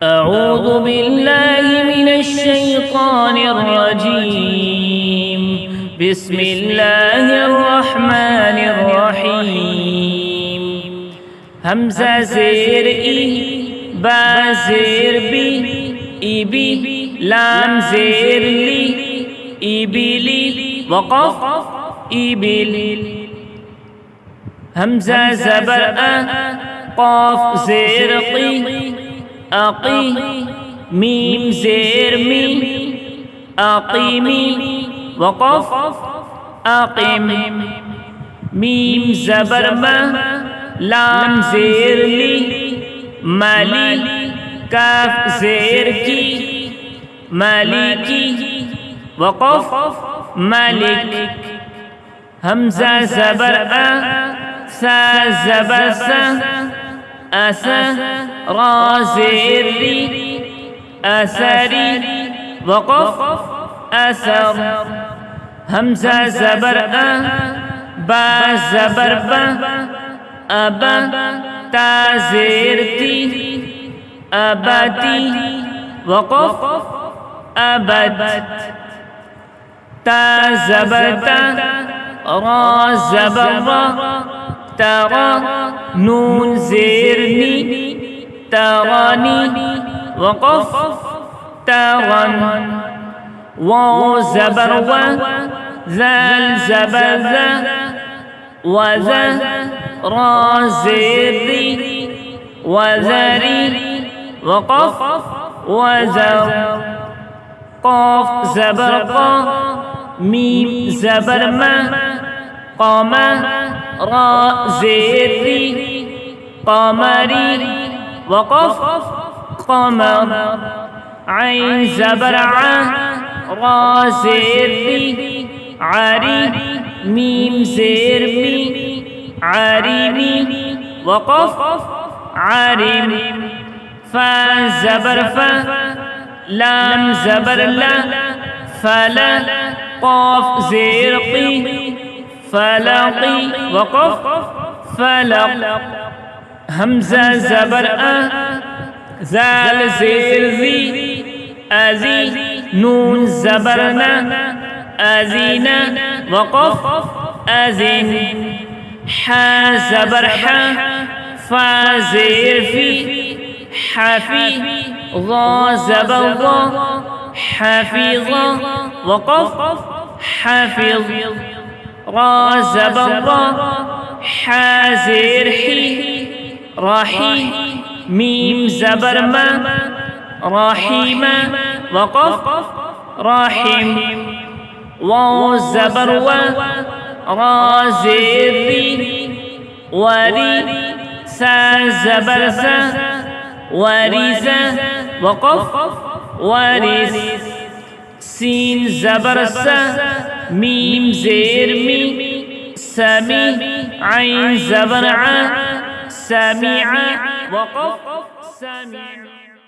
أعوذ بالله من الشيطان الرجيم. بسم الله الرحمن الرحيم. حمزہ زیر ای، با زیر بی، ای بی، لام زیر لی، ای بی لی، وقف ای بی لی. حمزہ زبر ا، قاف زیر قی، اقی، میم زیر می، اقیمی، وقف اقیم. میم زبر ما، لام زیر لی، مالی، کاف زیر کی، مالکی، وقف مالک. حمزہ زبر ا، سا زبر سا، اسا، را زیر ری، اسری، وقف اثر. حمزہ زبر ا، با زبر با، ابا، تا زیر تی، اباتی، وقف ابد. تا زبر تا، را زبر را، ترا، نون زیر نی، ترانی، وقف ترن. واو زبر و، ذال زبر ذا، وذا، را زیر ری، وذری، وقف وذر. قاف زبر قا، میم زبر ما، قاما، را زیر ری، قمری، وقف قمر. عین زبر ع، را زیر ری، عری، میم زیر می، عریمی، وقف عارم. فا زبر فا، لام زبر لا، فلا، قاف زیر قی، فلقی، وقف فلق. حمزہ زبر ا، ذال زیر ذی، ازی، نون زبر نا، ازینا، وقف ازین. حا زبر حا، فا زیر فی، حفی، ضا زبر ضا، حفیظا، وقف حفظ. را زبر را، حا زیر حی، راحی، میم زبر ما، راحیما، وقف راحم. واو زبر و، را زیر ری، وری، سا زبر سا، وریزا، وقف وارث. سین زبر سا، میم زیر می، سمی، عین زبر ع، سمیع، وقف سمیع.